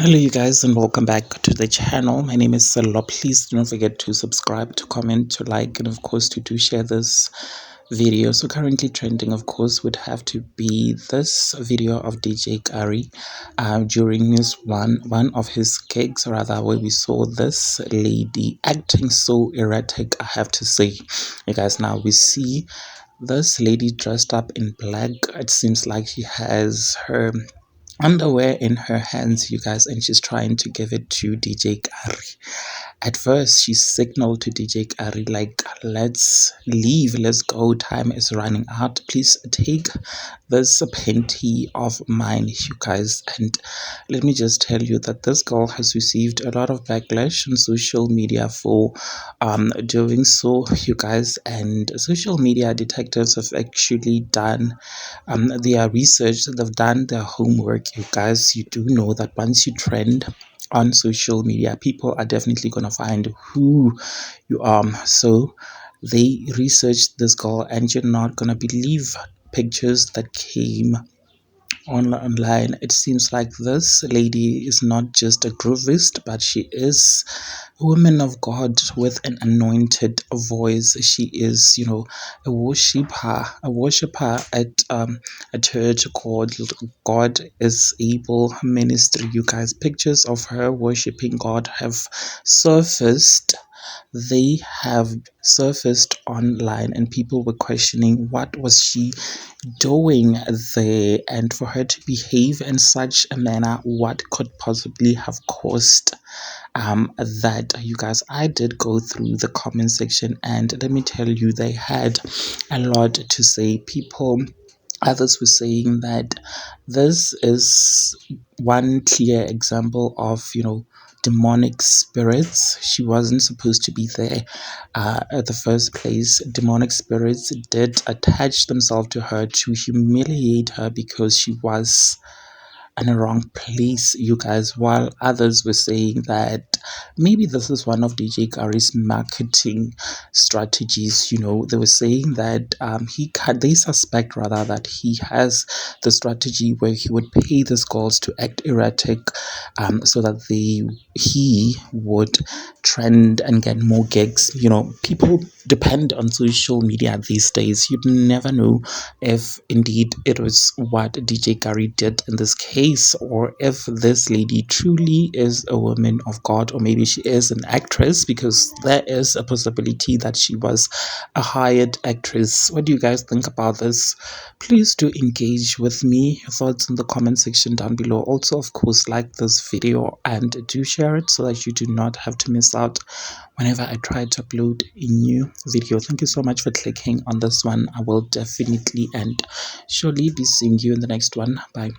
Hello, you guys, and welcome back to the channel. My name is Selo. Please do not forget to subscribe, to comment, to like, and of course, to do share this video. So, currently trending, of course, would have to be this video of DJ Kari during his one of his gigs, or rather, where we saw this lady acting so erratic. I have to say, you guys, now we see this lady dressed up in black. It seems like she has her underwear in her hands, you guys, and she's trying to give it to DJ Kari. At first, she signaled to DJ Kari, like, let's leave, let's go, time is running out. Please take this panty of mine, you guys. And let me just tell you that this girl has received a lot of backlash on social media for doing so, you guys. And social media detectives have actually done their research, they've done their homework, you guys. You do know that once you trend on social media, people are definitely going to find who you are. So they researched this girl, and you're not going to believe pictures that came online. It seems like this lady is not just a groovist, but she is a woman of God with an anointed voice. She is, a worshiper at a church called God is Able Ministry. You guys, pictures of her worshiping God have surfaced. They have surfaced online, and people were questioning what was she doing there, and for her to behave in such a manner, what could possibly have caused that. You guys, I did go through the comment section, and let me tell you, they had a lot to say. Others were saying that this is one clear example of, demonic spirits. She wasn't supposed to be there at the first place. Demonic spirits did attach themselves to her to humiliate her because she was in a wrong place, you guys, while others were saying that maybe this is one of DJ Kari's marketing strategies. They were saying that they suspect rather that he has the strategy where he would pay these girls to act erratic, so that he would trend and get more gigs. People depend on social media these days. You'd never know if indeed it was what DJ Kari did in this case, or if this lady truly is a woman of God, or maybe she is an actress, because there is a possibility that she was a hired actress. What do you guys think about this? Please do engage with me, your thoughts in the comment section down below. Also, of course, like this video and do share it so that you do not have to miss out whenever I try to upload a new video. Thank you so much for clicking on this one. I will definitely and surely be seeing you in the next one. Bye.